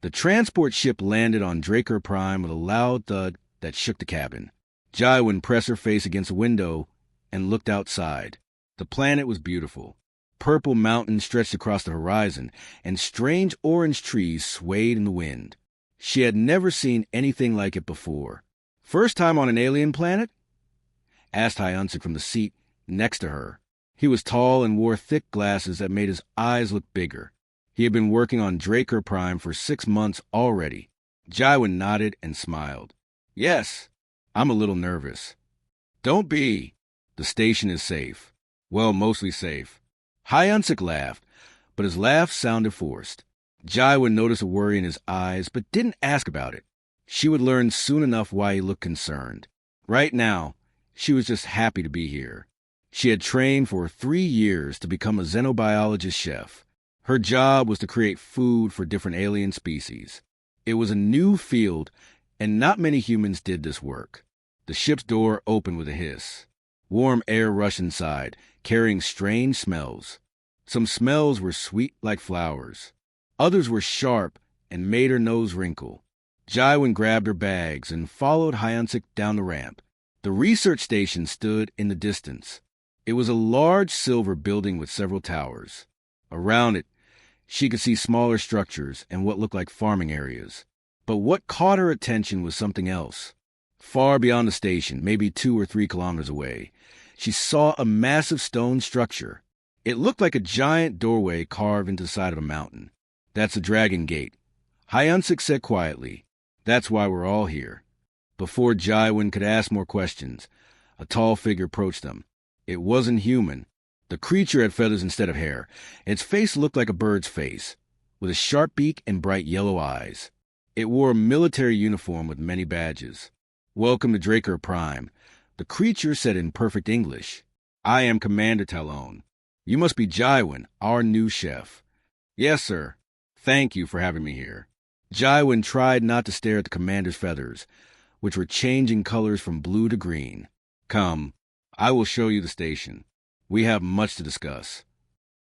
The transport ship landed on Draker Prime with a loud thud that shook the cabin. Jaiwin pressed her face against a window and looked outside. The planet was beautiful. Purple mountains stretched across the horizon, and strange orange trees swayed in the wind. She had never seen anything like it before. "First time on an alien planet?" asked Hyunsuk from the seat next to her. He was tall and wore thick glasses that made his eyes look bigger. He had been working on Draker Prime for 6 months already. Jaiwin nodded and smiled. "Yes, I'm a little nervous." "Don't be. The station is safe. Well, mostly safe." Hyunsuk laughed, but his laugh sounded forced. Jaiwin noticed a worry in his eyes, but didn't ask about it. She would learn soon enough why he looked concerned. Right now, she was just happy to be here. She had trained for 3 years to become a xenobiologist chef. Her job was to create food for different alien species. It was a new field, and not many humans did this work. The ship's door opened with a hiss. Warm air rushed inside, carrying strange smells. Some smells were sweet like flowers. Others were sharp and made her nose wrinkle. Jaiwin grabbed her bags and followed Hyunsuk down the ramp. The research station stood in the distance. It was a large silver building with several towers. Around it, she could see smaller structures and what looked like farming areas. But what caught her attention was something else. Far beyond the station, maybe 2 or 3 kilometers away, she saw a massive stone structure. It looked like a giant doorway carved into the side of a mountain. "That's the Dragon Gate," Hyunsuk said quietly. "That's why we're all here." Before Jaiwin could ask more questions, a tall figure approached them. It wasn't human. The creature had feathers instead of hair. Its face looked like a bird's face, with a sharp beak and bright yellow eyes. It wore a military uniform with many badges. "Welcome to Draker Prime," the creature said in perfect English. "I am Commander Talon. You must be Jaiwin, our new chef." "Yes, sir. Thank you for having me here." Jaiwin tried not to stare at the commander's feathers, which were changing colors from blue to green. "Come, I will show you the station. We have much to discuss."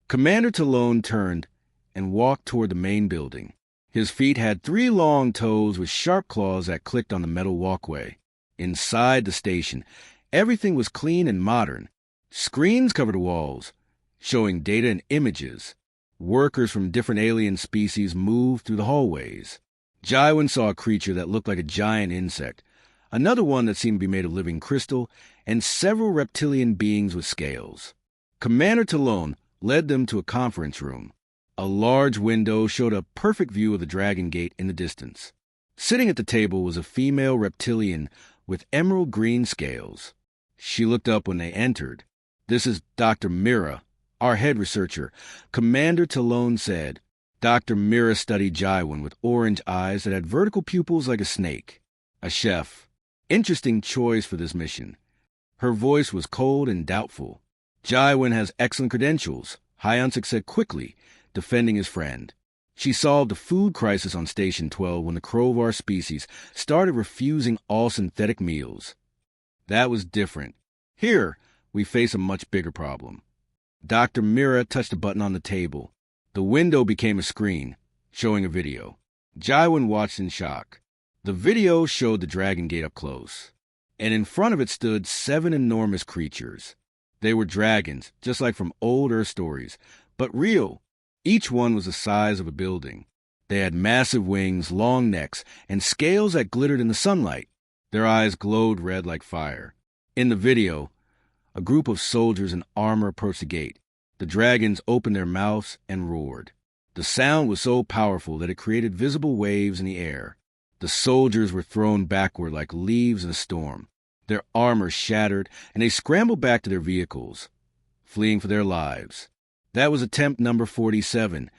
Commander Talon turned and walked toward the main building. His feet had 3 long toes with sharp claws that clicked on the metal walkway. Inside the station, everything was clean and modern. Screens covered the walls, showing data and images. Workers from different alien species moved through the hallways. Jaiwin saw a creature that looked like a giant insect, another one that seemed to be made of living crystal, and several reptilian beings with scales. Commander Talon led them to a conference room. A large window showed a perfect view of the Dragon Gate in the distance. Sitting at the table was a female reptilian with emerald green scales. She looked up when they entered. "This is Dr. Mira, our head researcher," Commander Talon said. Dr. Mira studied Jaiwin with orange eyes that had vertical pupils like a snake. "A chef. Interesting choice for this mission." Her voice was cold and doubtful. "Jaiwin has excellent credentials," Hyunsuk said quickly, defending his friend. She solved the food crisis on Station 12 when the Krovar species started refusing all synthetic meals. That was different. Here, we face a much bigger problem. Dr. Mira touched a button on the table. The window became a screen, showing a video. Jaiwin watched in shock. The video showed the Dragon Gate up close, and in front of it stood 7 enormous creatures. They were dragons, just like from old Earth stories, but real. Each one was the size of a building. They had massive wings, long necks, and scales that glittered in the sunlight. Their eyes glowed red like fire. In the video, a group of soldiers in armor approached the gate. The dragons opened their mouths and roared. The sound was so powerful that it created visible waves in the air. The soldiers were thrown backward like leaves in a storm. Their armor shattered, and they scrambled back to their vehicles, fleeing for their lives. That was attempt number 47.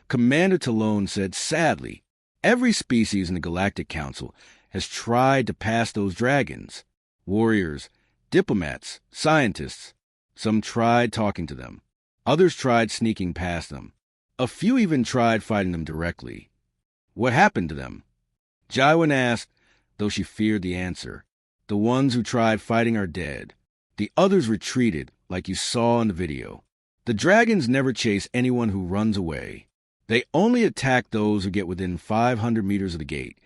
Commander Talon said sadly, "Every species in the Galactic Council has tried to pass those dragons. Warriors, diplomats, scientists. Some tried talking to them. Others tried sneaking past them. A few even tried fighting them directly. What happened to them?" Jaiwin asked, though she feared the answer. "The ones who tried fighting are dead. The others retreated, like you saw in the video. The dragons never chase anyone who runs away. They only attack those who get within 500 meters of the gate.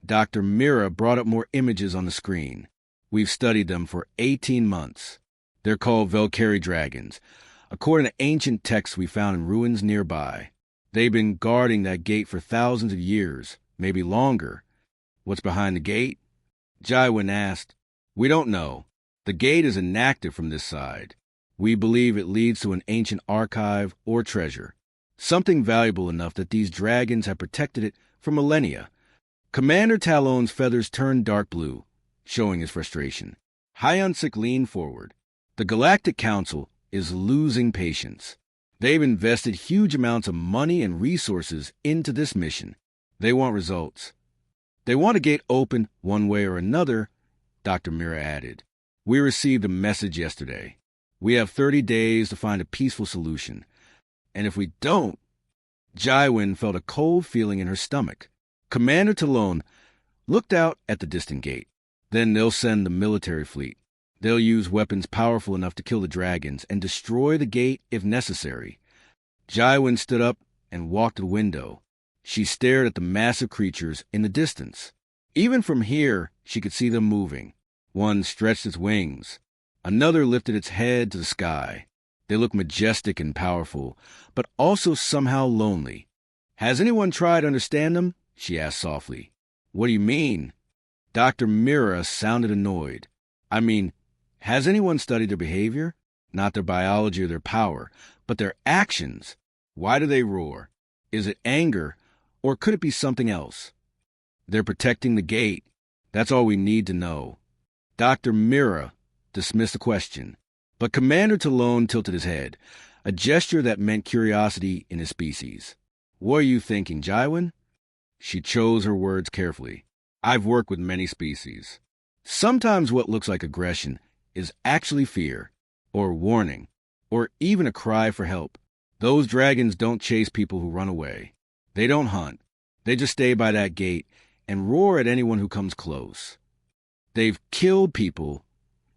Dr. Mira brought up more images on the screen. We've studied them for 18 months. They're called Valkyrie dragons, according to ancient texts we found in ruins nearby. They've been guarding that gate for thousands of years, maybe longer. What's behind the gate? Jaiwin asked. We don't know. The gate is inactive from this side. We believe it leads to an ancient archive or treasure, something valuable enough that these dragons have protected it for millennia. Commander Talon's feathers turned dark blue, showing his frustration. Hyunsik leaned forward. The Galactic Council is losing patience. They've invested huge amounts of money and resources into this mission. They want results. They want a gate open one way or another, Dr. Mira added. We received a message yesterday. We have 30 days to find a peaceful solution. And if we don't... Jaiwin felt a cold feeling in her stomach. Commander Talon looked out at the distant gate. Then they'll send the military fleet. They'll use weapons powerful enough to kill the dragons and destroy the gate if necessary. Jaiwin stood up and walked to the window. She stared at the massive creatures in the distance. Even from here, she could see them moving. One stretched its wings. Another lifted its head to the sky. They looked majestic and powerful, but also somehow lonely. Has anyone tried to understand them? She asked softly. What do you mean? Dr. Mira sounded annoyed. I mean, has anyone studied their behavior? Not their biology or their power, but their actions. Why do they roar? Is it anger, or could it be something else? They're protecting the gate. That's all we need to know. Dr. Mira dismissed the question, but Commander Talon tilted his head, a gesture that meant curiosity in his species. What are you thinking, Jaiwin? She chose her words carefully. I've worked with many species. Sometimes what looks like aggression is actually fear, or warning, or even a cry for help. Those dragons don't chase people who run away. They don't hunt. They just stay by that gate and roar at anyone who comes close. They've killed people,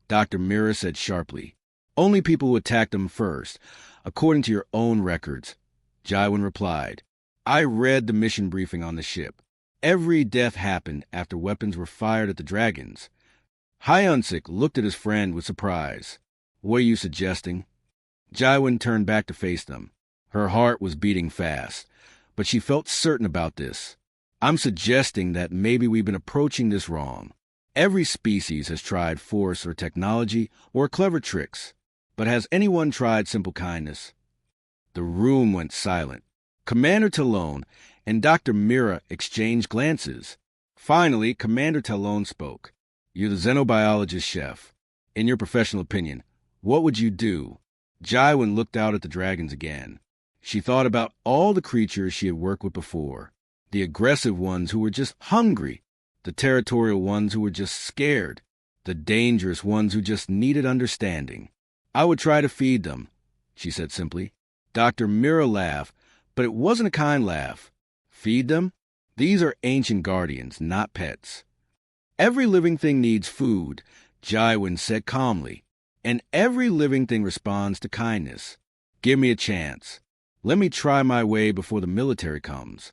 Dr. Mira said sharply. Only people who attacked them first, according to your own records. Jaiwin replied. I read the mission briefing on the ship. Every death happened after weapons were fired at the dragons. Hyunsik looked at his friend with surprise. What are you suggesting? Jaiwin turned back to face them. Her heart was beating fast, but she felt certain about this. I'm suggesting that maybe we've been approaching this wrong. Every species has tried force or technology or clever tricks, but has anyone tried simple kindness? The room went silent. Commander Talon and Dr. Mira exchanged glances. Finally, Commander Talon spoke. You're the xenobiologist chef. In your professional opinion, what would you do? Jaiwin looked out at the dragons again. She thought about all the creatures she had worked with before. The aggressive ones who were just hungry. The territorial ones who were just scared. The dangerous ones who just needed understanding. I would try to feed them, she said simply. Dr. Mira laughed, but it wasn't a kind laugh. Feed them? These are ancient guardians, not pets. Every living thing needs food, Jaiwin said calmly, and every living thing responds to kindness. Give me a chance. Let me try my way before the military comes.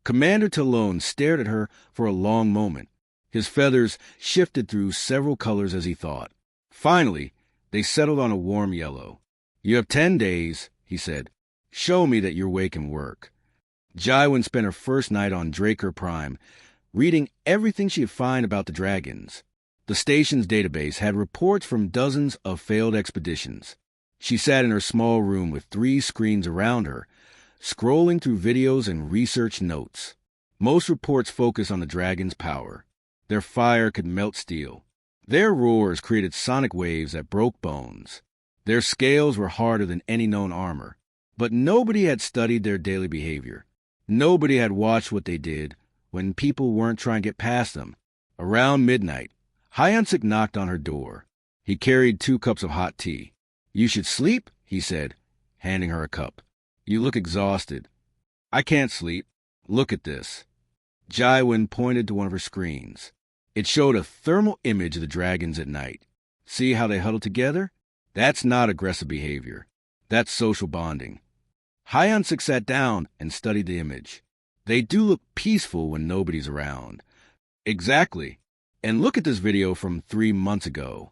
Commander Talon stared at her for a long moment. His feathers shifted through several colors as he thought. Finally, they settled on a warm yellow. You have 10 days, he said. Show me that your way can work. Jaiwin spent her first night on Draker Prime, reading everything she could find about the dragons. The station's database had reports from dozens of failed expeditions. She sat in her small room with 3 screens around her, scrolling through videos and research notes. Most reports focus on the dragon's power. Their fire could melt steel. Their roars created sonic waves that broke bones. Their scales were harder than any known armor. But nobody had studied their daily behavior. Nobody had watched what they did when people weren't trying to get past them. Around midnight, Hyunsik knocked on her door. He carried 2 cups of hot tea. You should sleep, he said, handing her a cup. You look exhausted. I can't sleep. Look at this. Jaiwin pointed to one of her screens. It showed a thermal image of the dragons at night. See how they huddle together? That's not aggressive behavior. That's social bonding. Hyunsik sat down and studied the image. They do look peaceful when nobody's around. Exactly. And look at this video from 3 months ago.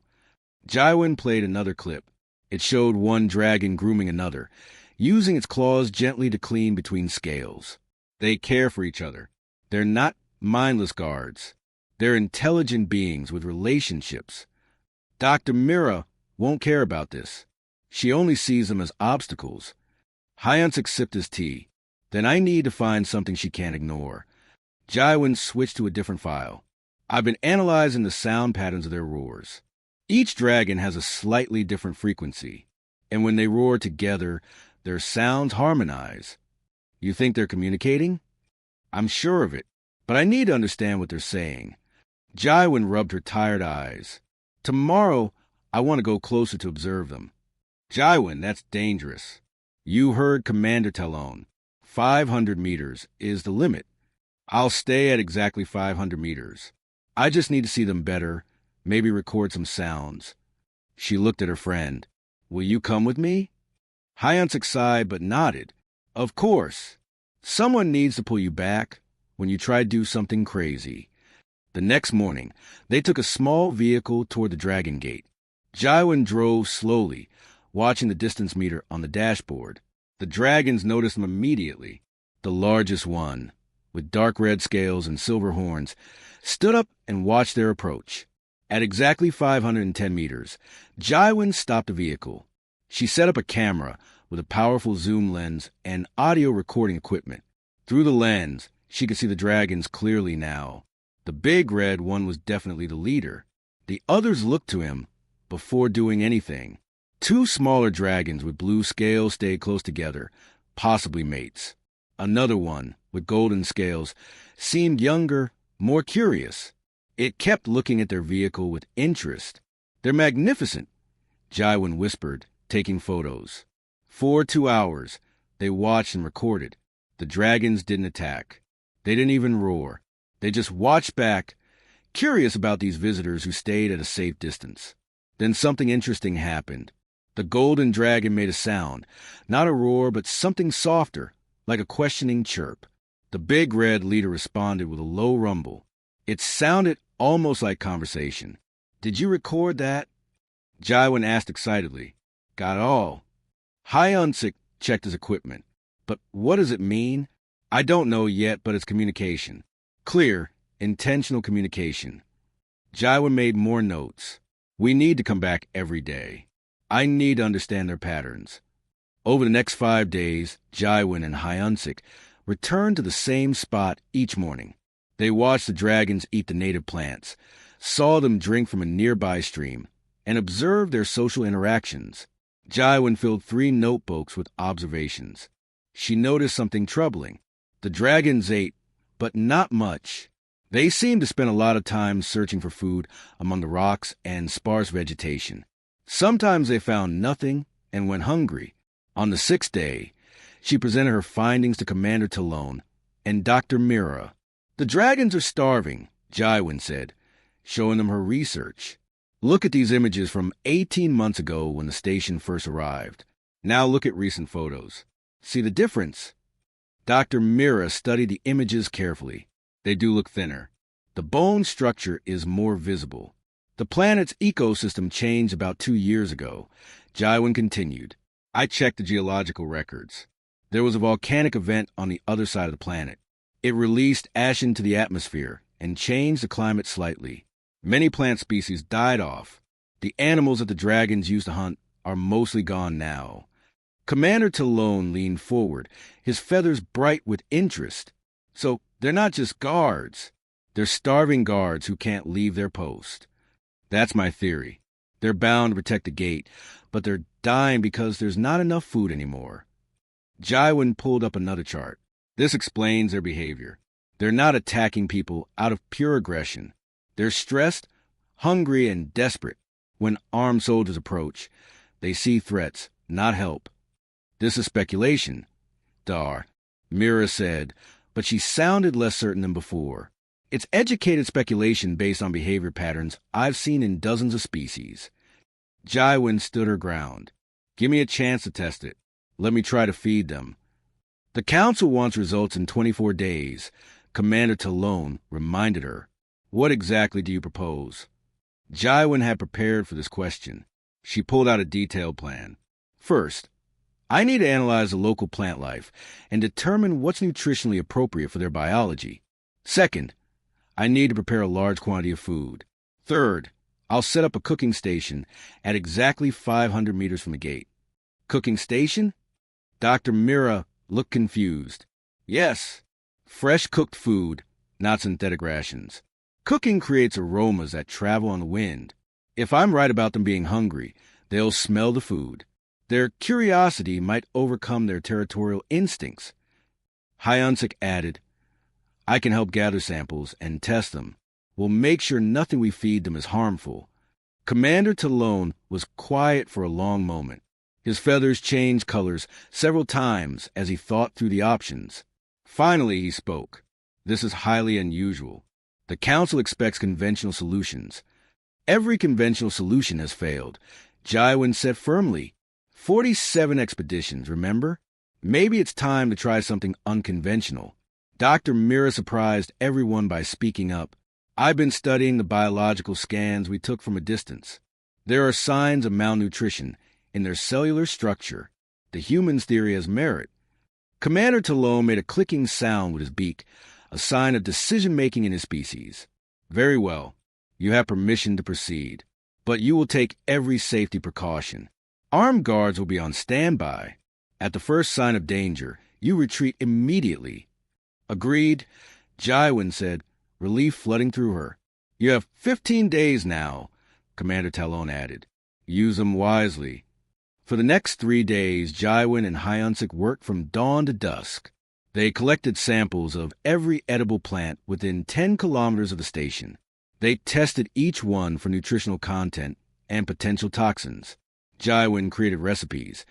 Jaiwin played another clip. It showed one dragon grooming another, using its claws gently to clean between scales. They care for each other. They're not mindless guards. They're intelligent beings with relationships. Dr. Mira won't care about this. She only sees them as obstacles. Hyunsik sipped his tea. Then I need to find something she can't ignore. Jaiwin switched to a different file. I've been analyzing the sound patterns of their roars. Each dragon has a slightly different frequency, and when they roar together, their sounds harmonize. You think they're communicating? I'm sure of it, but I need to understand what they're saying. Jaiwin rubbed her tired eyes. Tomorrow, I want to go closer to observe them. Jaiwin, that's dangerous. You heard Commander Talon. 500 meters is the limit. I'll stay at exactly 500 meters. I just need to see them better, maybe record some sounds. She looked at her friend. Will you come with me? Hyunsik sighed but nodded. Of course. Someone needs to pull you back when you try to do something crazy. The next morning, they took a small vehicle toward the Dragon Gate. Jaiwin drove slowly, watching the distance meter on the dashboard. The dragons noticed him immediately. The largest one, with dark red scales and silver horns, stood up and watched their approach. At exactly 510 meters, Jaiwin stopped the vehicle. She set up a camera with a powerful zoom lens and audio recording equipment. Through the lens, she could see the dragons clearly now. The big red one was definitely the leader. The others looked to him before doing anything. 2 smaller dragons with blue scales stayed close together, possibly mates. Another one, with golden scales, seemed younger, more curious. It kept looking at their vehicle with interest. They're magnificent, Jaiwin whispered, taking photos. For 2 hours, they watched and recorded. The dragons didn't attack. They didn't even roar. They just watched back, curious about these visitors who stayed at a safe distance. Then something interesting happened. The golden dragon made a sound, not a roar, but something softer, like a questioning chirp. The big red leader responded with a low rumble. It sounded almost like conversation. Did you record that? Jaiwin asked excitedly. Got it all. Hyunsik checked his equipment. But what does it mean? I don't know yet, but it's communication. Clear, intentional communication. Jaiwin made more notes. We need to come back every day. I need to understand their patterns. Over the next 5 days, Jaiwin and Hyunsik returned to the same spot each morning. They watched the dragons eat the native plants, saw them drink from a nearby stream, and observed their social interactions. Jaiwin filled 3 notebooks with observations. She noticed something troubling. The dragons ate, but not much. They seemed to spend a lot of time searching for food among the rocks and sparse vegetation. Sometimes they found nothing and went hungry. On the 6th day, she presented her findings to Commander Talon and Dr. Mira. The dragons are starving, Jaiwin said, showing them her research. Look at these images from 18 months ago when the station first arrived. Now look at recent photos. See the difference? Dr. Mira studied the images carefully. They do look thinner. The bone structure is more visible. The planet's ecosystem changed about 2 years ago. Jaiwin continued. I checked the geological records. There was a volcanic event on the other side of the planet. It released ash into the atmosphere and changed the climate slightly. Many plant species died off. The animals that the dragons used to hunt are mostly gone now. Commander Talon leaned forward, his feathers bright with interest. So they're not just guards. They're starving guards who can't leave their post. That's my theory. They're bound to protect the gate, but they're dying because there's not enough food anymore. Jaiwin pulled up another chart. This explains their behavior. They're not attacking people out of pure aggression. They're stressed, hungry, and desperate. When armed soldiers approach, they see threats, not help. This is speculation, Dar, Mira said, but she sounded less certain than before. It's educated speculation based on behavior patterns I've seen in dozens of species. Jaiwin stood her ground. Give me a chance to test it. Let me try to feed them. The council wants results in 24 days. Commander Talon reminded her. What exactly do you propose? Jaiwin had prepared for this question. She pulled out a detailed plan. First, I need to analyze the local plant life and determine what's nutritionally appropriate for their biology. Second, I need to prepare a large quantity of food. Third, I'll set up a cooking station at exactly 500 meters from the gate. Cooking station? Dr. Mira looked confused. Yes, fresh cooked food, not synthetic rations. Cooking creates aromas that travel on the wind. If I'm right about them being hungry, they'll smell the food. Their curiosity might overcome their territorial instincts. Hyunsik added, I can help gather samples and test them. We'll make sure nothing we feed them is harmful. Commander Talon was quiet for a long moment. His feathers changed colors several times as he thought through the options. Finally, he spoke. This is highly unusual. The Council expects conventional solutions. Every conventional solution has failed. Jaiwin said firmly. 47 expeditions, remember? Maybe it's time to try something unconventional. Dr. Mira surprised everyone by speaking up. I've been studying the biological scans we took from a distance. There are signs of malnutrition in their cellular structure. The human's theory has merit. Commander Talon made a clicking sound with his beak, a sign of decision-making in his species. Very well. You have permission to proceed. But you will take every safety precaution. Armed guards will be on standby. At the first sign of danger, you retreat immediately. Agreed, Jaiwin said, relief flooding through her. You have 15 days now, Commander Talon added. Use them wisely. For the next 3 days, Jaiwin and Hyunsik worked from dawn to dusk. They collected samples of every edible plant within 10 kilometers of the station. They tested each one for nutritional content and potential toxins. Jaiwin created recipes,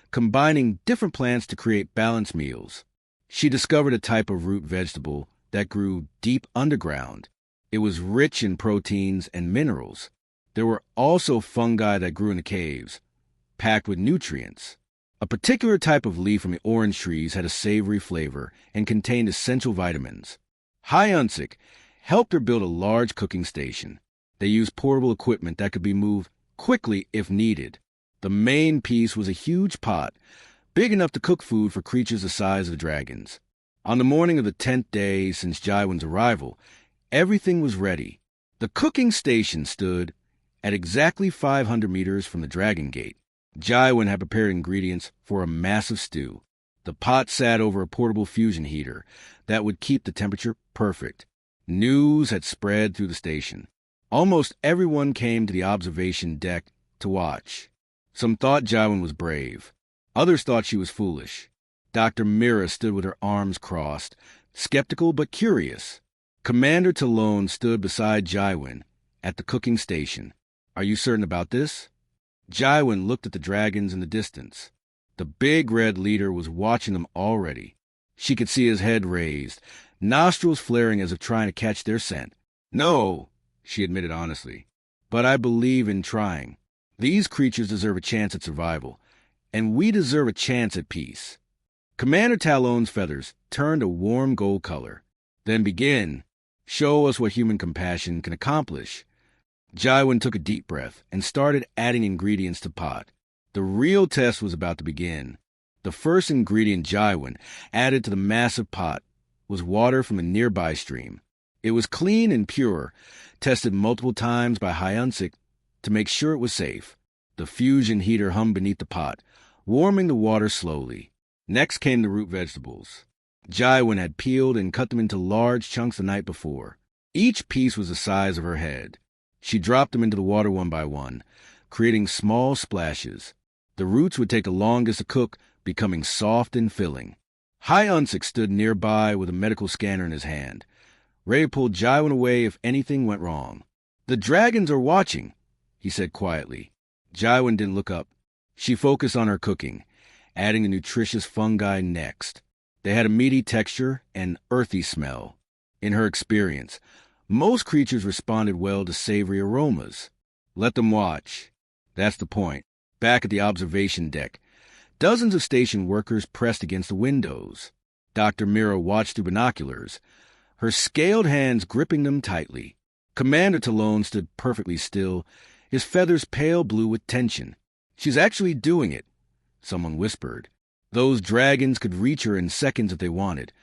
combining different plants to create balanced meals. She discovered a type of root vegetable that grew deep underground. It was rich in proteins and minerals. There were also fungi that grew in the caves, packed with nutrients. A particular type of leaf from the orange trees had a savory flavor and contained essential vitamins. Hyunsik helped her build a large cooking station. They used portable equipment that could be moved quickly if needed. The main piece was a huge pot, big enough to cook food for creatures the size of dragons. On the morning of the 10th day since Jaiwin's arrival, everything was ready. The cooking station stood at exactly 500 meters from the Dragon Gate. Jaiwin had prepared ingredients for a massive stew. The pot sat over a portable fusion heater that would keep the temperature perfect. News had spread through the station. Almost everyone came to the observation deck to watch. Some thought Jaiwin was brave. Others thought she was foolish. Dr. Mira stood with her arms crossed, skeptical but curious. Commander Talon stood beside Jaiwin at the cooking station. Are you certain about this? Jaiwin looked at the dragons in the distance. The big red leader was watching them already. She could see his head raised, nostrils flaring as if trying to catch their scent. No, she admitted honestly, but I believe in trying. These creatures deserve a chance at survival, and we deserve a chance at peace. Commander Talon's feathers turned a warm gold color. Then begin. Show us what human compassion can accomplish. Jaiwin took a deep breath and started adding ingredients to the pot. The real test was about to begin. The first ingredient Jaiwin added to the massive pot was water from a nearby stream. It was clean and pure, tested multiple times by Hyunsik to make sure it was safe. The fusion heater hummed beneath the pot, warming the water slowly. Next came the root vegetables. Jaiwin had peeled and cut them into large chunks the night before. Each piece was the size of her head. She dropped them into the water one by one, creating small splashes. The roots would take the longest to cook, becoming soft and filling. Hyunsik stood nearby with a medical scanner in his hand, ready to pull Jaiwin away if anything went wrong. The dragons are watching, he said quietly. Jaiwin didn't look up. She focused on her cooking, adding the nutritious fungi next. They had a meaty texture and earthy smell. In her experience, most creatures responded well to savory aromas. Let them watch. That's the point. Back at the observation deck, dozens of station workers pressed against the windows. Dr. Mira watched through binoculars, her scaled hands gripping them tightly. Commander Talon stood perfectly still, his feathers pale blue with tension. "She's actually doing it," someone whispered. "Those dragons could reach her in seconds if they wanted."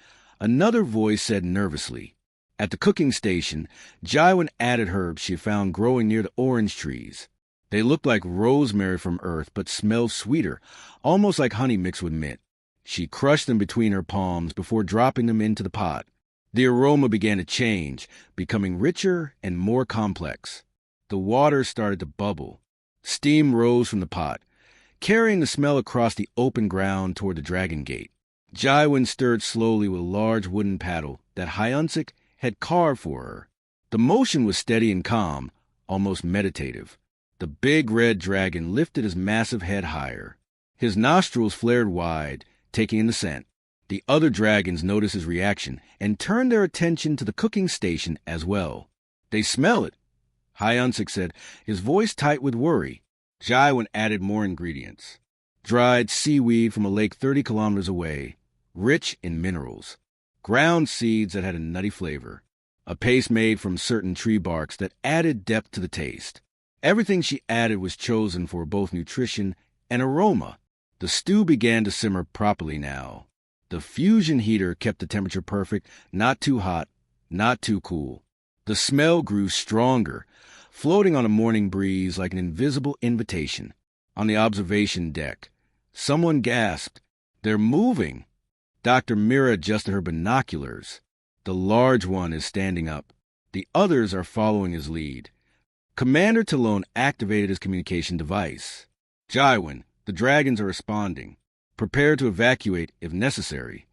Another voice said nervously. At the cooking station, Jaiwan added herbs she had found growing near the orange trees. They looked like rosemary from Earth, but smelled sweeter, almost like honey mixed with mint. She crushed them between her palms before dropping them into the pot. The aroma began to change, becoming richer and more complex. The water started to bubble. Steam rose from the pot, carrying the smell across the open ground toward the dragon gate. Jaiwan stirred slowly with a large wooden paddle that Hyunsik had carved for her. The motion was steady and calm, almost meditative. The big red dragon lifted his massive head higher. His nostrils flared wide, taking in the scent. The other dragons noticed his reaction and turned their attention to the cooking station as well. "They smell it," Hyunsik said, his voice tight with worry. Jaiwan added more ingredients. Dried seaweed from a lake 30 kilometers away, rich in minerals. Ground seeds that had a nutty flavor. A paste made from certain tree barks that added depth to the taste. Everything she added was chosen for both nutrition and aroma. The stew began to simmer properly now. The fusion heater kept the temperature perfect, not too hot, not too cool. The smell grew stronger, floating on a morning breeze like an invisible invitation. On the observation deck, someone gasped, "They're moving!" Dr. Mira adjusted her binoculars. The large one is standing up. The others are following his lead. Commander Talon activated his communication device. "Jaiwan, the dragons are responding. Prepare to evacuate if necessary."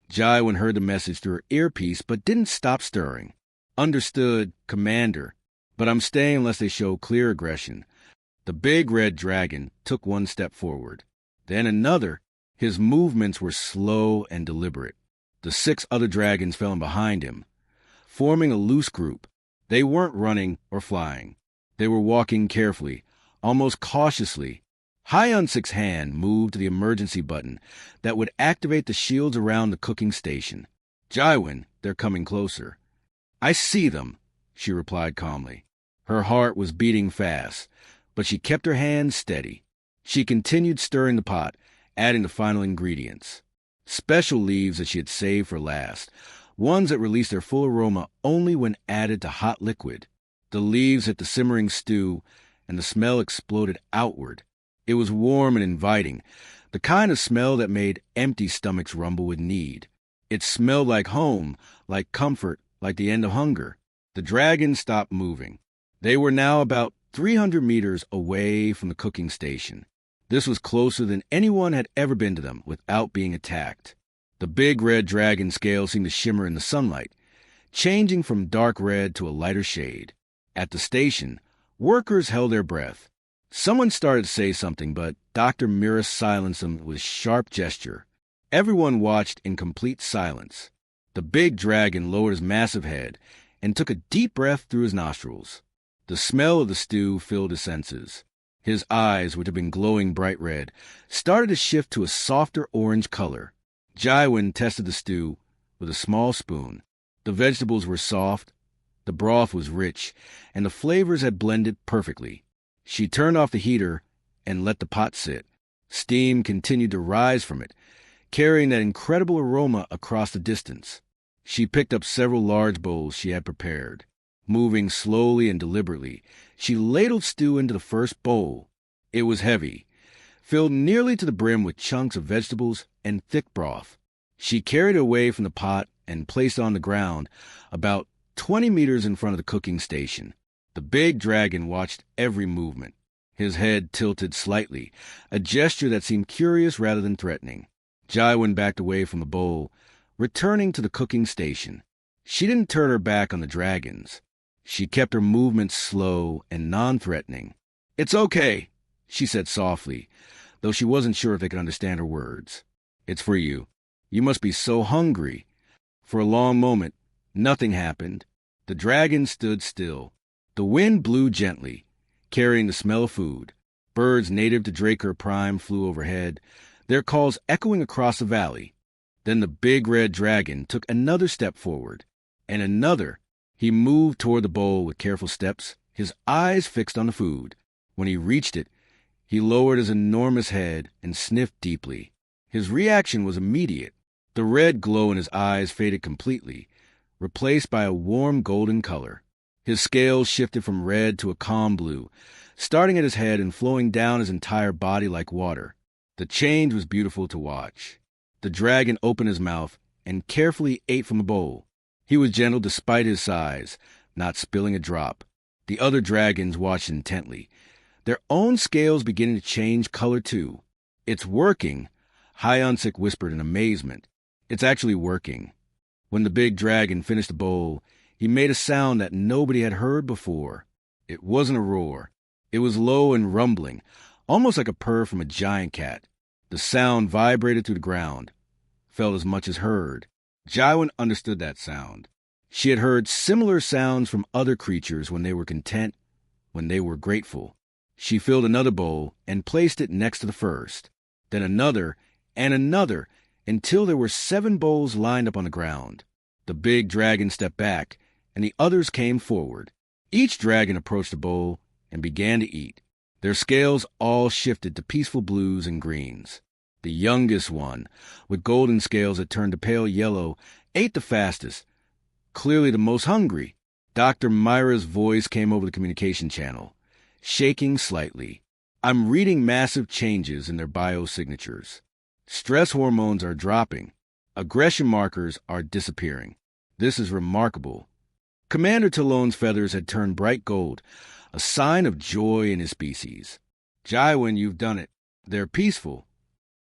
Jaiwan heard the message through her earpiece but didn't stop stirring. "Understood, Commander, but I'm staying unless they show clear aggression." The big red dragon took one step forward, then another. His movements were slow and deliberate. The 6 other dragons fell in behind him, forming a loose group. They weren't running or flying. They were walking carefully, almost cautiously. Hyunsik's hand moved to the emergency button that would activate the shields around the cooking station. "Jaiwan, they're coming closer." "I see them," she replied calmly. Her heart was beating fast, but she kept her hands steady. She continued stirring the pot, adding the final ingredients. Special leaves that she had saved for last, ones that released their full aroma only when added to hot liquid. The leaves hit the simmering stew, and the smell exploded outward. It was warm and inviting, the kind of smell that made empty stomachs rumble with need. It smelled like home, like comfort, like the end of hunger. The dragons stopped moving. They were now about 300 meters away from the cooking station. This was closer than anyone had ever been to them without being attacked. The big red dragon scales seemed to shimmer in the sunlight, changing from dark red to a lighter shade. At the station, workers held their breath. Someone started to say something, but Dr. Mira silenced them with a sharp gesture. Everyone watched in complete silence. The big dragon lowered his massive head and took a deep breath through his nostrils. The smell of the stew filled his senses. His eyes, which had been glowing bright red, started to shift to a softer orange color. Jaiwan tested the stew with a small spoon. The vegetables were soft, the broth was rich, and the flavors had blended perfectly. She turned off the heater and let the pot sit. Steam continued to rise from it, carrying that incredible aroma across the distance. She picked up several large bowls she had prepared. Moving slowly and deliberately, she ladled stew into the first bowl. It was heavy, filled nearly to the brim with chunks of vegetables and thick broth. She carried it away from the pot and placed it on the ground about 20 meters in front of the cooking station. The big dragon watched every movement. His head tilted slightly, a gesture that seemed curious rather than threatening. Jaiwan backed away from the bowl, returning to the cooking station. She didn't turn her back on the dragons. She kept her movements slow and non-threatening. "It's okay," she said softly, though she wasn't sure if they could understand her words. "It's for you. You must be so hungry." For a long moment, nothing happened. The dragon stood still. The wind blew gently, carrying the smell of food. Birds native to Draker Prime flew overhead, their calls echoing across the valley. Then the big red dragon took another step forward, and another. He moved toward the bowl with careful steps, his eyes fixed on the food. When he reached it, he lowered his enormous head and sniffed deeply. His reaction was immediate. The red glow in his eyes faded completely, replaced by a warm golden color. His scales shifted from red to a calm blue, starting at his head and flowing down his entire body like water. The change was beautiful to watch. The dragon opened his mouth and carefully ate from the bowl. He was gentle despite his size, not spilling a drop. The other dragons watched intently, their own scales beginning to change color too. "It's working," Hyunsik whispered in amazement. "It's actually working." When the big dragon finished the bowl, he made a sound that nobody had heard before. It wasn't a roar. It was low and rumbling, almost like a purr from a giant cat. The sound vibrated through the ground, felt as much as heard. Jaiwan understood that sound. She had heard similar sounds from other creatures when they were content, when they were grateful. She filled another bowl and placed it next to the first, then another and another, until there were 7 bowls lined up on the ground. The big dragon stepped back, and the others came forward. Each dragon approached the bowl and began to eat. Their scales all shifted to peaceful blues and greens. The youngest one, with golden scales that turned to pale yellow, ate the fastest, clearly the most hungry. Dr. Myra's voice came over the communication channel, shaking slightly. "I'm reading massive changes in their biosignatures. Stress hormones are dropping. Aggression markers are disappearing. This is remarkable." Commander Talon's feathers had turned bright gold, a sign of joy in his species. "Jaiwan, you've done it. They're peaceful."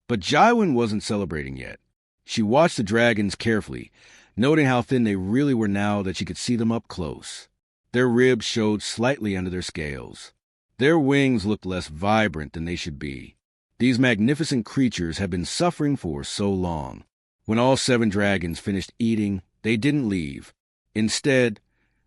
But Jaiwan wasn't celebrating yet. She watched the dragons carefully, noting how thin they really were now that she could see them up close. Their ribs showed slightly under their scales. Their wings looked less vibrant than they should be. These magnificent creatures had been suffering for so long. When all 7 dragons finished eating, they didn't leave. Instead,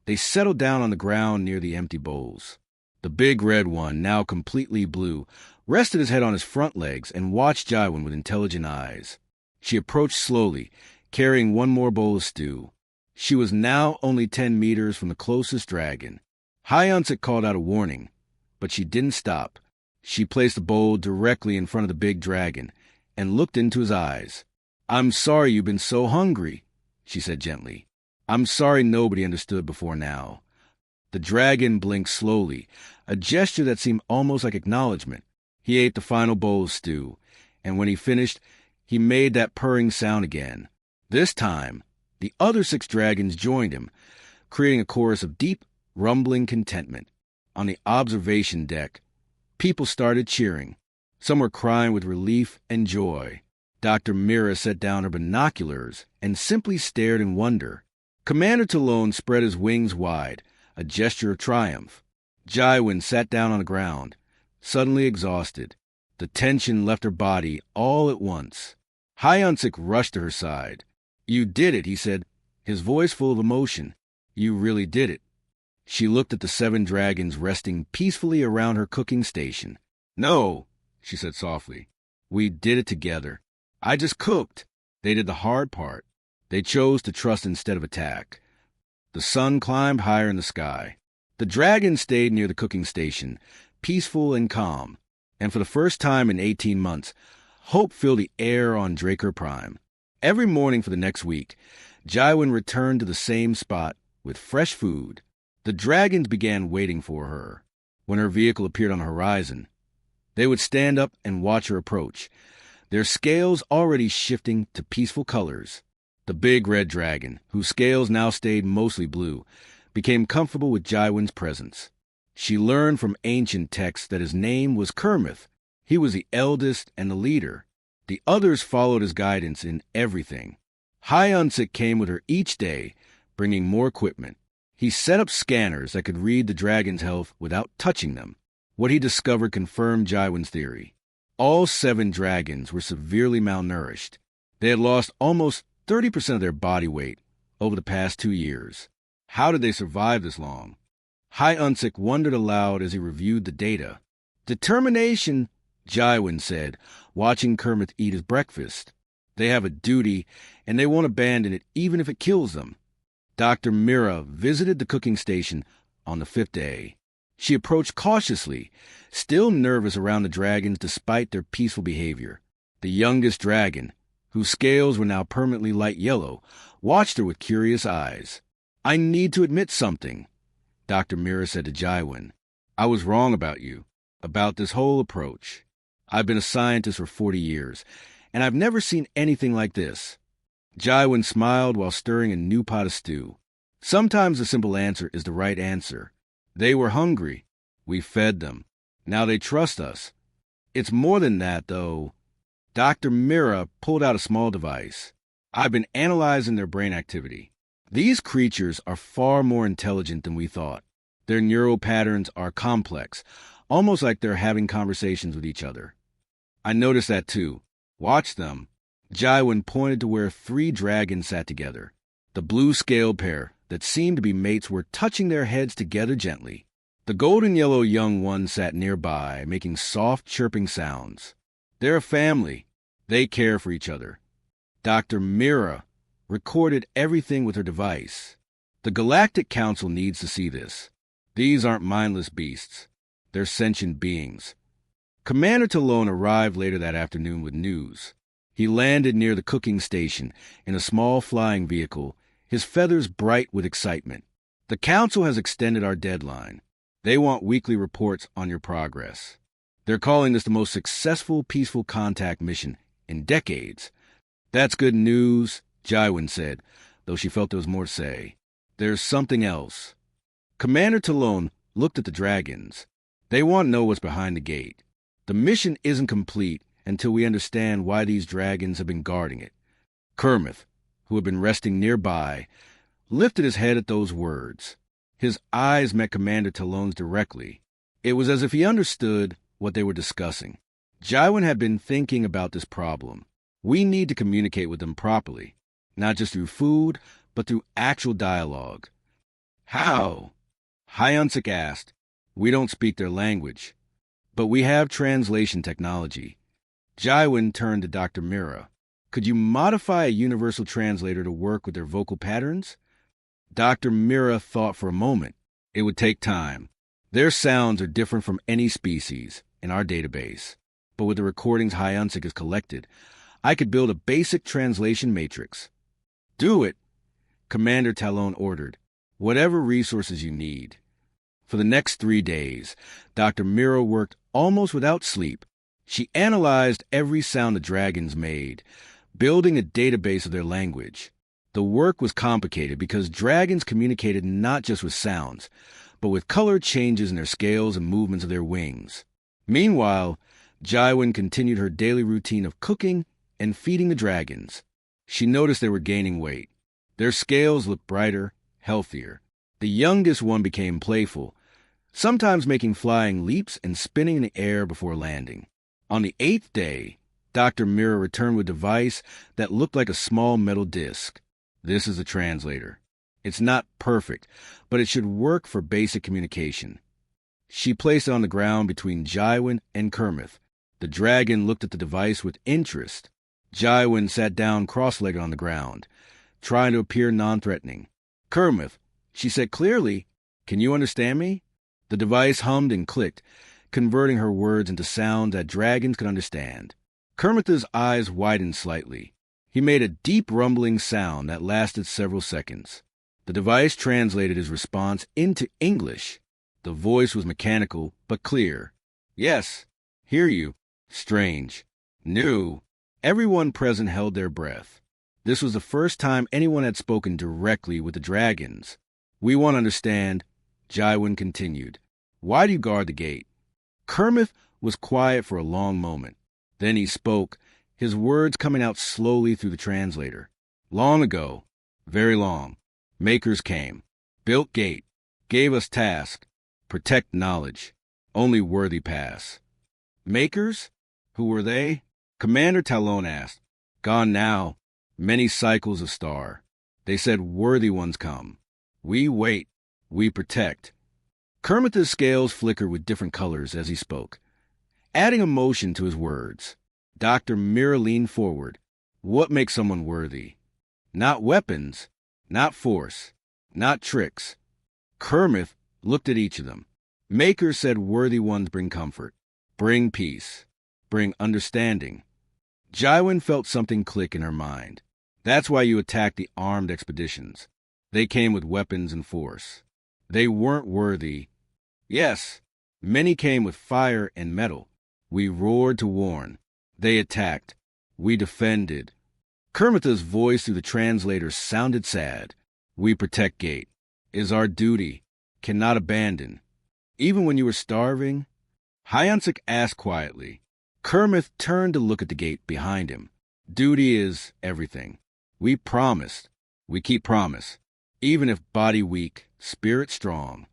they settled down on the ground near the empty bowls. The big red one, now completely blue, rested his head on his front legs and watched Jaiwan with intelligent eyes. She approached slowly, carrying one more bowl of stew. She was now only 10 meters from the closest dragon. Hyunsik called out a warning, but she didn't stop. She placed the bowl directly in front of the big dragon and looked into his eyes. "I'm sorry you've been so hungry," she said gently. "I'm sorry nobody understood before now." The dragon blinked slowly, a gesture that seemed almost like acknowledgement. He ate the final bowl of stew, and when he finished, he made that purring sound again. This time, the other 6 dragons joined him, creating a chorus of deep, rumbling contentment. On the observation deck, people started cheering. Some were crying with relief and joy. Dr. Mira set down her binoculars and simply stared in wonder. Commander Talon spread his wings wide, a gesture of triumph. Jaiwan sat down on the ground, suddenly exhausted. The tension left her body all at once. Hyunsik rushed to her side. "You did it," he said, his voice full of emotion. "You really did it." She looked at the 7 dragons resting peacefully around her cooking station. "No," she said softly. "We did it together. I just cooked. They did the hard part. They chose to trust instead of attack." The sun climbed higher in the sky. The dragons stayed near the cooking station, peaceful and calm. And for the first time in 18 months, hope filled the air on Draker Prime. Every morning for the next week, Jaiwan returned to the same spot with fresh food. The dragons began waiting for her. When her vehicle appeared on the horizon, they would stand up and watch her approach, their scales already shifting to peaceful colors. The big red dragon, whose scales now stayed mostly blue, became comfortable with Jaiwan's presence. She learned from ancient texts that his name was Kermith. He was the eldest and the leader. The others followed his guidance in everything. Hyunsik came with her each day, bringing more equipment. He set up scanners that could read the dragon's health without touching them. What he discovered confirmed Jaiwan's theory. All 7 dragons were severely malnourished. They had lost almost 30% of their body weight over the past 2 years. How did they survive this long? Hyunsik wondered aloud as he reviewed the data. "Determination," Jaiwan said, watching Kermit eat his breakfast. They have a duty, and they won't abandon it even if it kills them. Dr. Mira visited the cooking station on the 5th day. She approached cautiously, still nervous around the dragons despite their peaceful behavior. The youngest dragon, whose scales were now permanently light yellow, watched her with curious eyes. "I need to admit something," Dr. Mira said to Jaiwin. "I was wrong about you, about this whole approach. I've been a scientist for 40 years, and I've never seen anything like this." Jaiwin smiled while stirring a new pot of stew. Sometimes the simple answer is the right answer. They were hungry. We fed them. Now they trust us. It's more than that, though. Dr. Mira pulled out a small device. "I've been analyzing their brain activity. These creatures are far more intelligent than we thought. Their neural patterns are complex, almost like they're having conversations with each other." "I noticed that too. Watch them." Jaiwin pointed to where 3 dragons sat together. The blue-scaled pair that seemed to be mates were touching their heads together gently. The golden-yellow young one sat nearby, making soft, chirping sounds. They're a family. They care for each other. Dr. Mira recorded everything with her device. The Galactic Council needs to see this. These aren't mindless beasts. They're sentient beings. Commander Talon arrived later that afternoon with news. He landed near the cooking station in a small flying vehicle, his feathers bright with excitement. "The Council has extended our deadline. They want weekly reports on your progress. They're calling this the most successful peaceful contact mission in decades." "That's good news," Jaiwin said, though she felt there was more to say. "There's something else." Commander Talon looked at the dragons. "They want to know what's behind the gate. The mission isn't complete until we understand why these dragons have been guarding it." Kermit, who had been resting nearby, lifted his head at those words. His eyes met Commander Talon's directly. It was as if he understood what they were discussing. Jaiwin had been thinking about this problem. We need to communicate with them properly, not just through food, but through actual dialogue. "How?" Hyunsik asked. "We don't speak their language, but we have translation technology." Jaiwin turned to Dr. Mira. "Could you modify a universal translator to work with their vocal patterns?" Dr. Mira thought for a moment. It would take time. Their sounds are different from any species in our database, but with the recordings Hyunsik has collected, I could build a basic translation matrix. "Do it," Commander Talon ordered. "Whatever resources you need." For the next 3 days, Dr. Mira worked almost without sleep. She analyzed every sound the dragons made, building a database of their language. The work was complicated because dragons communicated not just with sounds, but with color changes in their scales and movements of their wings. Meanwhile, Jaiwin continued her daily routine of cooking and feeding the dragons. She noticed they were gaining weight. Their scales looked brighter, healthier. The youngest one became playful, sometimes making flying leaps and spinning in the air before landing. On the 8th day, Dr. Mira returned with a device that looked like a small metal disc. "This is a translator. It's not perfect, but it should work for basic communication." She placed it on the ground between Jaiwin and Kermit. The dragon looked at the device with interest. Jaiwin sat down cross-legged on the ground, trying to appear non-threatening. "Kermit," she said clearly, "can you understand me?" The device hummed and clicked, converting her words into sounds that dragons could understand. Kermit's eyes widened slightly. He made a deep rumbling sound that lasted several seconds. The device translated his response into English. The voice was mechanical, but clear. "Yes, hear you. Strange. New." Everyone present held their breath. This was the first time anyone had spoken directly with the dragons. "We want to understand," Jaiwin continued. "Why do you guard the gate?" Kermit was quiet for a long moment. Then he spoke, his words coming out slowly through the translator. "Long ago, very long, makers came, built gate, gave us task, protect knowledge, only worthy pass." "Makers? Who were they?" Commander Talon asked. "Gone now, many cycles of star. They said worthy ones come. We wait, we protect." Kermit's scales flickered with different colors as he spoke, adding emotion to his words. Dr. Mira leaned forward. What makes someone worthy? Not weapons, not force, not tricks. Kermit looked at each of them. Makers said worthy ones bring comfort, bring peace, bring understanding. Jaiwin felt something click in her mind. That's why you attacked the armed expeditions. They came with weapons and force. They weren't worthy. Yes, many came with fire and metal. We roared to warn. They attacked. We defended. Kermitha's voice through the translator sounded sad. We protect Gate. Is our duty. Cannot abandon. Even when you were starving? Hyansik asked quietly. Kermit turned to look at the gate behind him. Duty is everything. We promised. We keep promise. Even if body weak, spirit strong.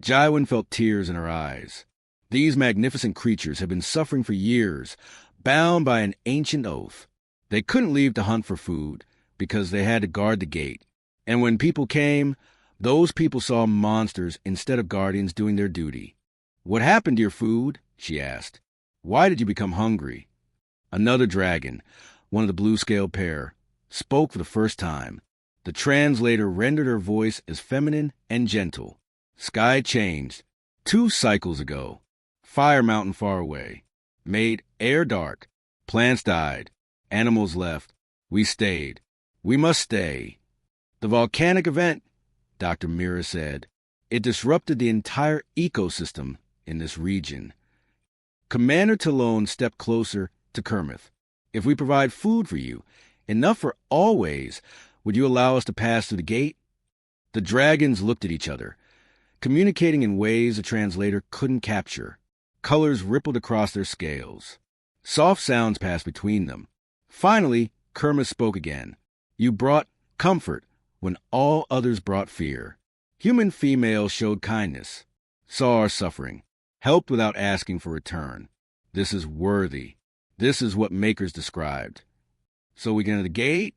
Jaiwin felt tears in her eyes. These magnificent creatures had been suffering for years, bound by an ancient oath. They couldn't leave to hunt for food because they had to guard the gate. And when people came, those people saw monsters instead of guardians doing their duty. What happened to your food? She asked. Why did you become hungry? Another dragon, one of the blue-scaled pair, spoke for the first time. The translator rendered her voice as feminine and gentle. Sky changed. 2 cycles ago. Fire mountain far away. Made air dark. Plants died. Animals left. We stayed. We must stay. The volcanic event, Dr. Mira said. It disrupted the entire ecosystem in this region. Commander Talon stepped closer to Kermit. If we provide food for you, enough for always, would you allow us to pass through the gate? The dragons looked at each other, communicating in ways the translator couldn't capture. Colors rippled across their scales. Soft sounds passed between them. Finally, Kermit spoke again. You brought comfort when all others brought fear. Human females showed kindness, saw our suffering, helped without asking for return. This is worthy. This is what Makers described. So we get into the gate?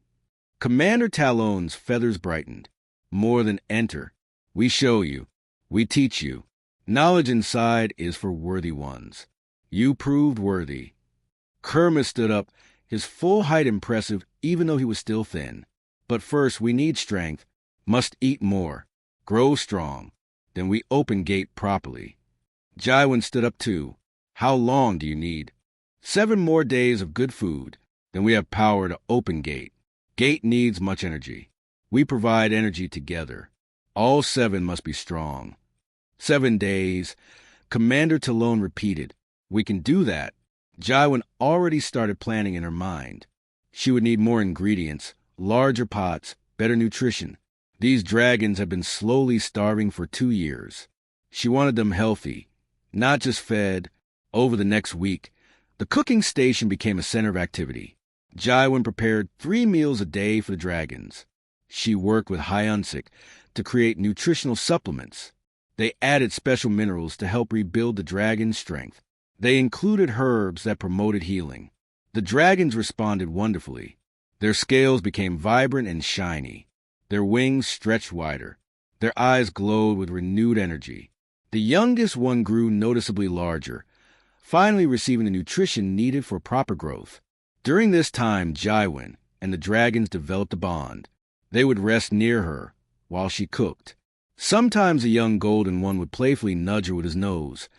Commander Talon's feathers brightened. More than enter. We show you. We teach you. Knowledge inside is for worthy ones. You proved worthy. Kermit stood up, his full height impressive even though he was still thin. But first we need strength. Must eat more. Grow strong. Then we open gate properly. Jaiwin stood up too. How long do you need? 7 more days of good food. Then we have power to open gate. Gate needs much energy. We provide energy together. All 7 must be strong. 7 days. Commander Talon repeated. We can do that. Jaiwin already started planning in her mind. She would need more ingredients, larger pots, better nutrition. These dragons have been slowly starving for 2 years. She wanted them healthy, not just fed. Over the next week, the cooking station became a center of activity. Jaiwin prepared 3 meals a day for the dragons. She worked with Hyansik to create nutritional supplements. They added special minerals to help rebuild the dragon's strength. They included herbs that promoted healing. The dragons responded wonderfully. Their scales became vibrant and shiny. Their wings stretched wider. Their eyes glowed with renewed energy. The youngest one grew noticeably larger, finally receiving the nutrition needed for proper growth. During this time, Jaiwin and the dragons developed a bond. They would rest near her while she cooked. Sometimes the young golden one would playfully nudge her with his nose,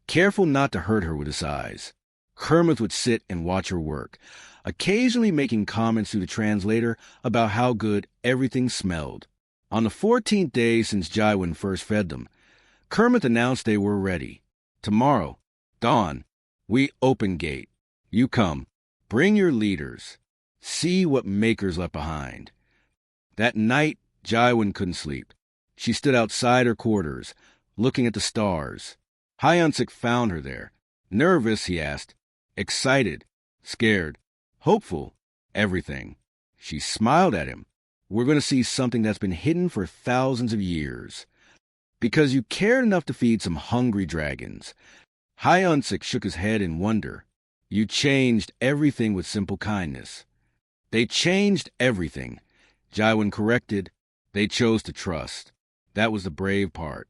careful not to hurt her with his eyes. Kermit would sit and watch her work, occasionally making comments through the translator about how good everything smelled. On the 14th day since Jaiwin first fed them, Kermit announced they were ready. Tomorrow, dawn, we open gate. You come. Bring your leaders. See what Makers left behind. That night, Jaiwin couldn't sleep. She stood outside her quarters, looking at the stars. Hyansik found her there. Nervous, he asked. Excited. Scared. Hopeful. Everything. She smiled at him. We're going to see something that's been hidden for thousands of years. Because you cared enough to feed some hungry dragons. Hyansik shook his head in wonder. You changed everything with simple kindness. They changed everything. Jaiwin corrected. They chose to trust. That was the brave part.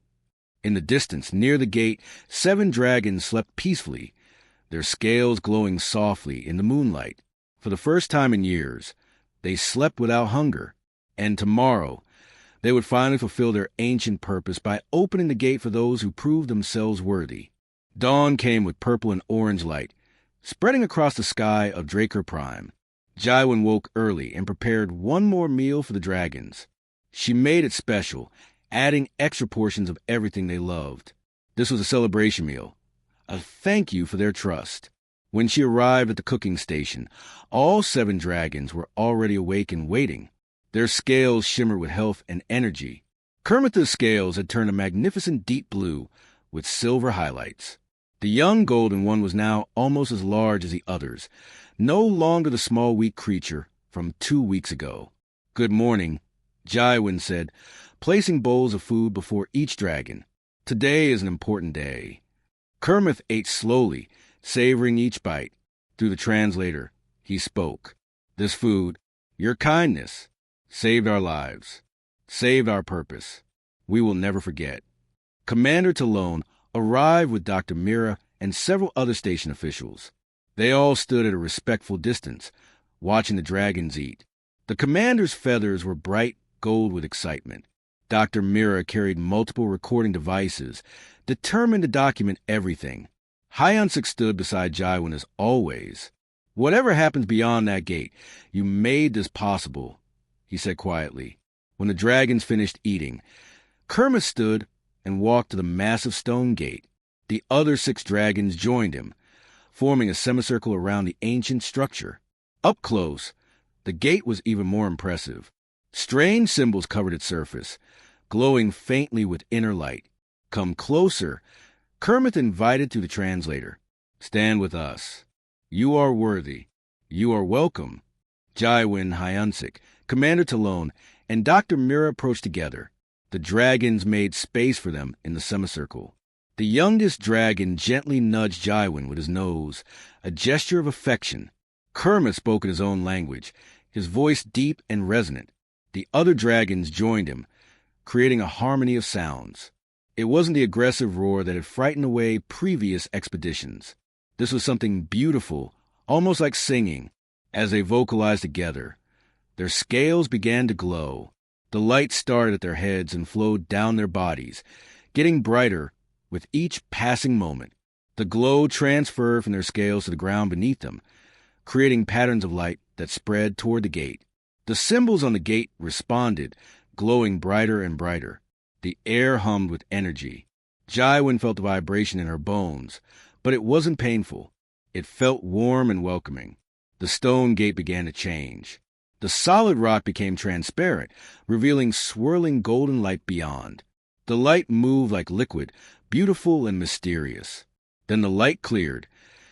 In the distance, near the gate, 7 dragons slept peacefully, their scales glowing softly in the moonlight. For the first time in years, they slept without hunger, and tomorrow they would finally fulfill their ancient purpose by opening the gate for those who proved themselves worthy. Dawn came with purple and orange light, spreading across the sky of Draker Prime. Jaiwin woke early and prepared one more meal for the dragons. She made it special, adding extra portions of everything they loved. This was a celebration meal, a thank you for their trust. When she arrived at the cooking station, all 7 dragons were already awake and waiting. Their scales shimmered with health and energy. Kermitha's scales had turned a magnificent deep blue with silver highlights. The young golden one was now almost as large as the others, no longer the small, weak creature from 2 weeks ago. "Good morning," Jaiwin said, placing bowls of food before each dragon. "Today is an important day." Kermit ate slowly, savoring each bite. Through the translator, he spoke. "This food, your kindness, saved our lives, saved our purpose. We will never forget." Commander Talon arrived with Dr. Mira and several other station officials. They all stood at a respectful distance, watching the dragons eat. The commander's feathers were bright gold with excitement. Dr. Mira carried multiple recording devices, determined to document everything. Hyunsuk stood beside Jaiwin as always. "Whatever happens beyond that gate, you made this possible," he said quietly. When the dragons finished eating, Kermit stood and walked to the massive stone gate. The other 6 dragons joined him, forming a semicircle around the ancient structure. Up close, the gate was even more impressive. Strange symbols covered its surface, glowing faintly with inner light. "Come closer," Kermit invited through the translator. "Stand with us. You are worthy. You are welcome." Jaiwin, Hyunsuk, Commander Talon, and Dr. Mira approached together. The dragons made space for them in the semicircle. The youngest dragon gently nudged Jaiwin with his nose, a gesture of affection. Kermit spoke in his own language, his voice deep and resonant. The other dragons joined him, creating a harmony of sounds. It wasn't the aggressive roar that had frightened away previous expeditions. This was something beautiful, almost like singing. As they vocalized together, their scales began to glow. The light started at their heads and flowed down their bodies, getting brighter with each passing moment. The glow transferred from their scales to the ground beneath them, creating patterns of light that spread toward the gate. The symbols on the gate responded, glowing brighter and brighter. The air hummed with energy. Jaiwin felt the vibration in her bones, but it wasn't painful. It felt warm and welcoming. The stone gate began to change. The solid rock became transparent, revealing swirling golden light beyond. The light moved like liquid, beautiful and mysterious. Then the light cleared,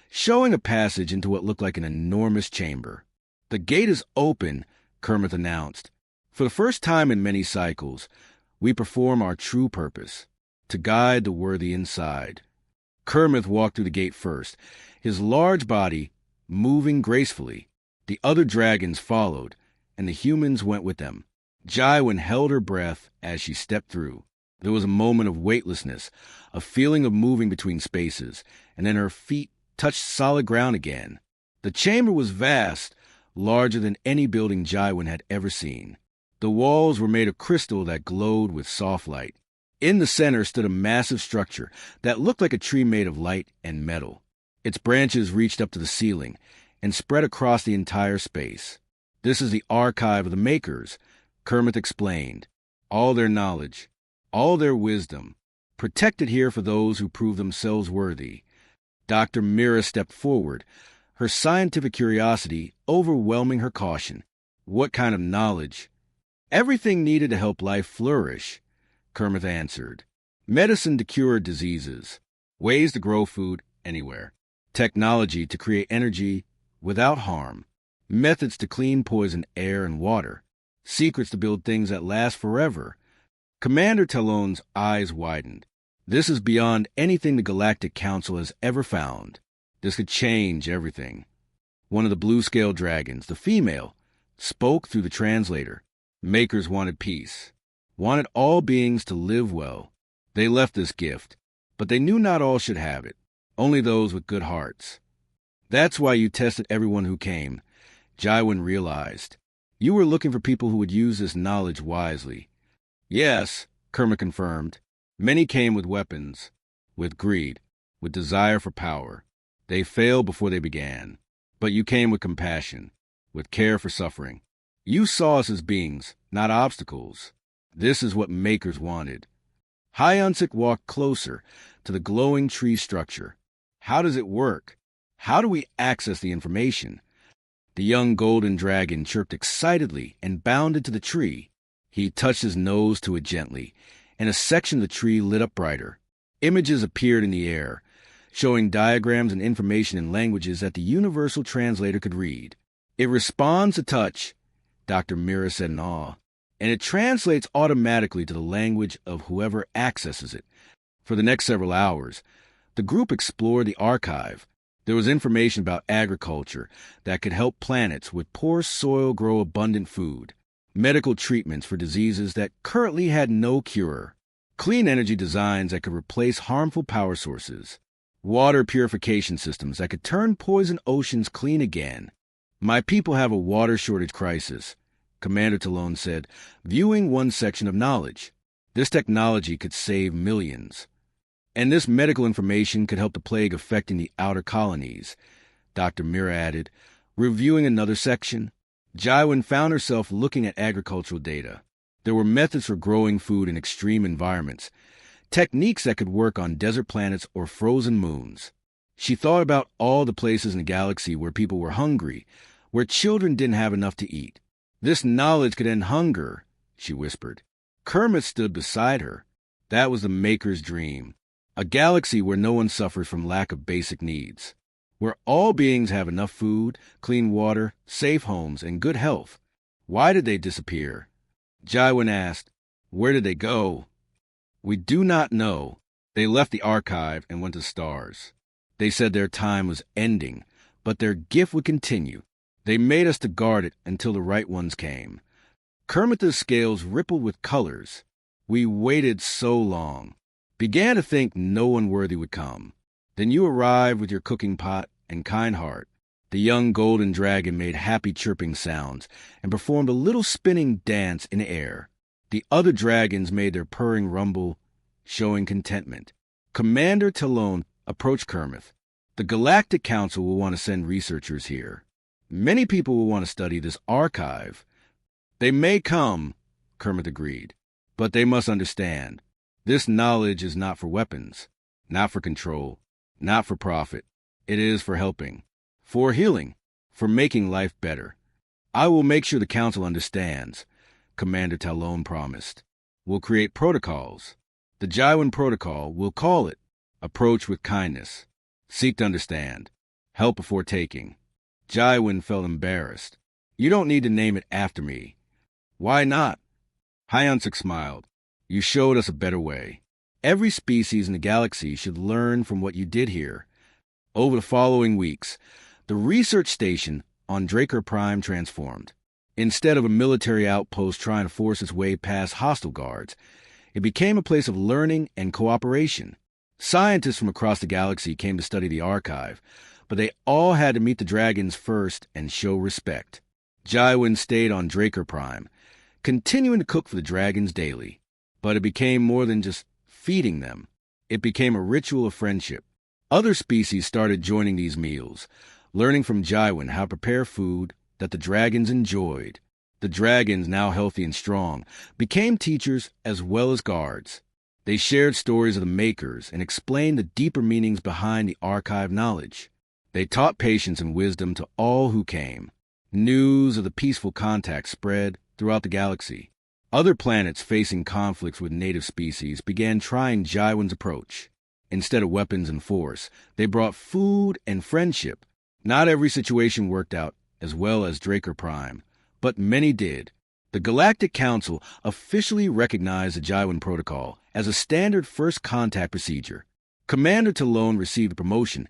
showing a passage into what looked like an enormous chamber. "The gate is open," Kermit announced. "For the first time in many cycles, we perform our true purpose, to guide the worthy inside." Kermit walked through the gate first, his large body moving gracefully. The other dragons followed, and the humans went with them. Jaiwin held her breath as she stepped through. There was a moment of weightlessness, a feeling of moving between spaces, and then her feet touched solid ground again. The chamber was vast, larger than any building Jaiwin had ever seen. The walls were made of crystal that glowed with soft light. In the center stood a massive structure that looked like a tree made of light and metal. Its branches reached up to the ceiling and spread across the entire space. "This is the archive of the Makers," Kermit explained. "All their knowledge, all their wisdom, protected here for those who prove themselves worthy." Dr. Mira stepped forward, her scientific curiosity overwhelming her caution. "What kind of knowledge?" "Everything needed to help life flourish," Kermit answered. "Medicine to cure diseases, ways to grow food anywhere, technology to create energy without harm, methods to clean poison air and water, secrets to build things that last forever." Commander Talon's eyes widened. "This is beyond anything the Galactic Council has ever found. This could change everything." One of the blue-scale dragons, the female, spoke through the translator. "Makers wanted peace, wanted all beings to live well. They left this gift, but they knew not all should have it, only those with good hearts. That's why you tested everyone who came, Jaiwin realized. You were looking for people who would use this knowledge wisely. Yes, Kermit confirmed. Many came with weapons, with greed, with desire for power. They failed before they began. But you came with compassion, with care for suffering. You saw us as beings, not obstacles. This is what makers wanted. Hyansik walked closer to the glowing tree structure. How does it work? How do we access the information? The young golden dragon chirped excitedly and bounded to the tree. He touched his nose to it gently, and a section of the tree lit up brighter. Images appeared in the air, showing diagrams and information in languages that the universal translator could read. It responds to touch, Dr. Mira said in awe, and it translates automatically to the language of whoever accesses it. For the next several hours, the group explored the archive. There was information about agriculture that could help planets with poor soil grow abundant food, medical treatments for diseases that currently had no cure, clean energy designs that could replace harmful power sources, water purification systems that could turn poisoned oceans clean again. My people have a water shortage crisis, Commander Talon said, viewing one section of knowledge. This technology could save millions. And this medical information could help the plague affecting the outer colonies, Dr. Mira added, reviewing another section. Jaiwin found herself looking at agricultural data. There were methods for growing food in extreme environments, techniques that could work on desert planets or frozen moons. She thought about all the places in the galaxy where people were hungry, where children didn't have enough to eat. This knowledge could end hunger, she whispered. Kermit stood beside her. That was the Maker's dream. A galaxy where no one suffers from lack of basic needs, where all beings have enough food, clean water, safe homes, and good health. Why did they disappear? Jaiwin asked. Where did they go? We do not know. They left the archive and went to stars. They said their time was ending, but their gift would continue. They made us to guard it until the right ones came. Kermit's scales rippled with colors. We waited so long. Began to think no one worthy would come. Then you arrived with your cooking pot and kind heart. The young golden dragon made happy chirping sounds and performed a little spinning dance in the air. The other dragons made their purring rumble, showing contentment. Commander Talon approached Kermit. The Galactic Council will want to send researchers here. Many people will want to study this archive. They may come, Kermit agreed, but they must understand. This knowledge is not for weapons, not for control, not for profit. It is for helping, for healing, for making life better. I will make sure the Council understands, Commander Talon promised. We'll create protocols. The Jaiwin Protocol, we'll call it. Approach with kindness. Seek to understand. Help before taking. Jaiwin felt embarrassed. You don't need to name it after me. Why not? Hyansik smiled. You showed us a better way. Every species in the galaxy should learn from what you did here. Over the following weeks, the research station on Draker Prime transformed. Instead of a military outpost trying to force its way past hostile guards, it became a place of learning and cooperation. Scientists from across the galaxy came to study the archive, but they all had to meet the dragons first and show respect. Jaiwin stayed on Draker Prime, continuing to cook for the dragons daily. But it became more than just feeding them. It became a ritual of friendship. Other species started joining these meals, learning from Jaiwin how to prepare food that the dragons enjoyed. The dragons, now healthy and strong, became teachers as well as guards. They shared stories of the makers and explained the deeper meanings behind the archive knowledge. They taught patience and wisdom to all who came. News of the peaceful contact spread throughout the galaxy. Other planets facing conflicts with native species began trying Jaiwin's approach. Instead of weapons and force, they brought food and friendship. Not every situation worked out as well as Draker Prime, but many did. The Galactic Council officially recognized the Jaiwin Protocol as a standard first contact procedure. Commander Talon received a promotion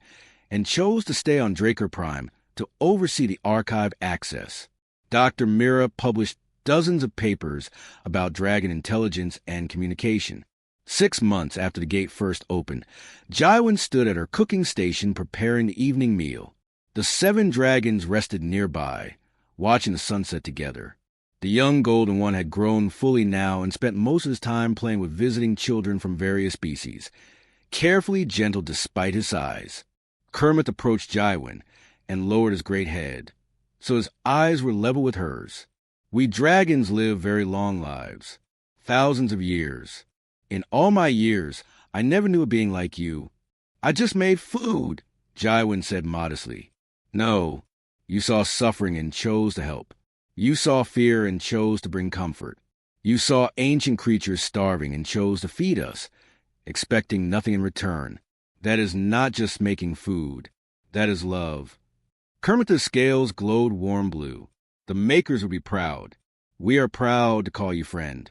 and chose to stay on Draker Prime to oversee the archive access. Dr. Mira published dozens of papers about dragon intelligence and communication. 6 months after the gate first opened, Jaiwin stood at her cooking station preparing the evening meal. The 7 dragons rested nearby, watching the sunset together. The young golden one had grown fully now and spent most of his time playing with visiting children from various species, carefully gentle despite his size. Kermit approached Jywin and lowered his great head, so his eyes were level with hers. We dragons live very long lives, thousands of years. In all my years, I never knew a being like you. I just made food, Jywin said modestly. No, you saw suffering and chose to help. You saw fear and chose to bring comfort. You saw ancient creatures starving and chose to feed us, expecting nothing in return. That is not just making food. That is love. Kermit's scales glowed warm blue. The makers would be proud. We are proud to call you friend.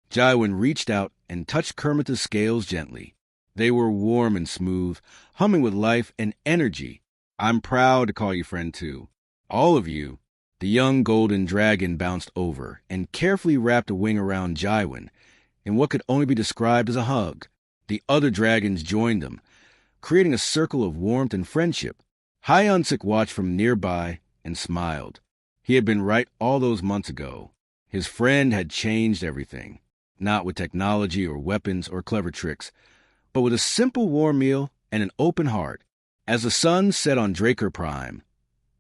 Jywin reached out and touched Kermit's scales gently. They were warm and smooth, humming with life and energy. I'm proud to call you friend too. All of you. The young golden dragon bounced over and carefully wrapped a wing around Jywin in what could only be described as a hug. The other dragons joined them, creating a circle of warmth and friendship. Hyansik watched from nearby and smiled. He had been right all those months ago. His friend had changed everything, not with technology or weapons or clever tricks, but with a simple warm meal and an open heart. As the sun set on Draker Prime,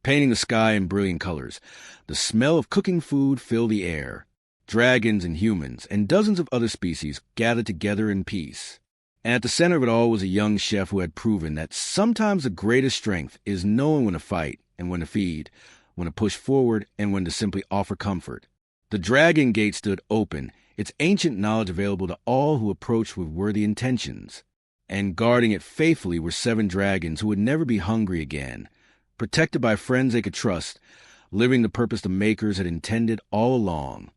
painting the sky in brilliant colors, the smell of cooking food filled the air. Dragons and humans and dozens of other species gathered together in peace. And at the center of it all was a young chef who had proven that sometimes the greatest strength is knowing when to fight and when to feed, when to push forward and when to simply offer comfort. The Dragon Gate stood open, its ancient knowledge available to all who approached with worthy intentions. And guarding it faithfully were 7 dragons who would never be hungry again, protected by friends they could trust, living the purpose the makers had intended all along.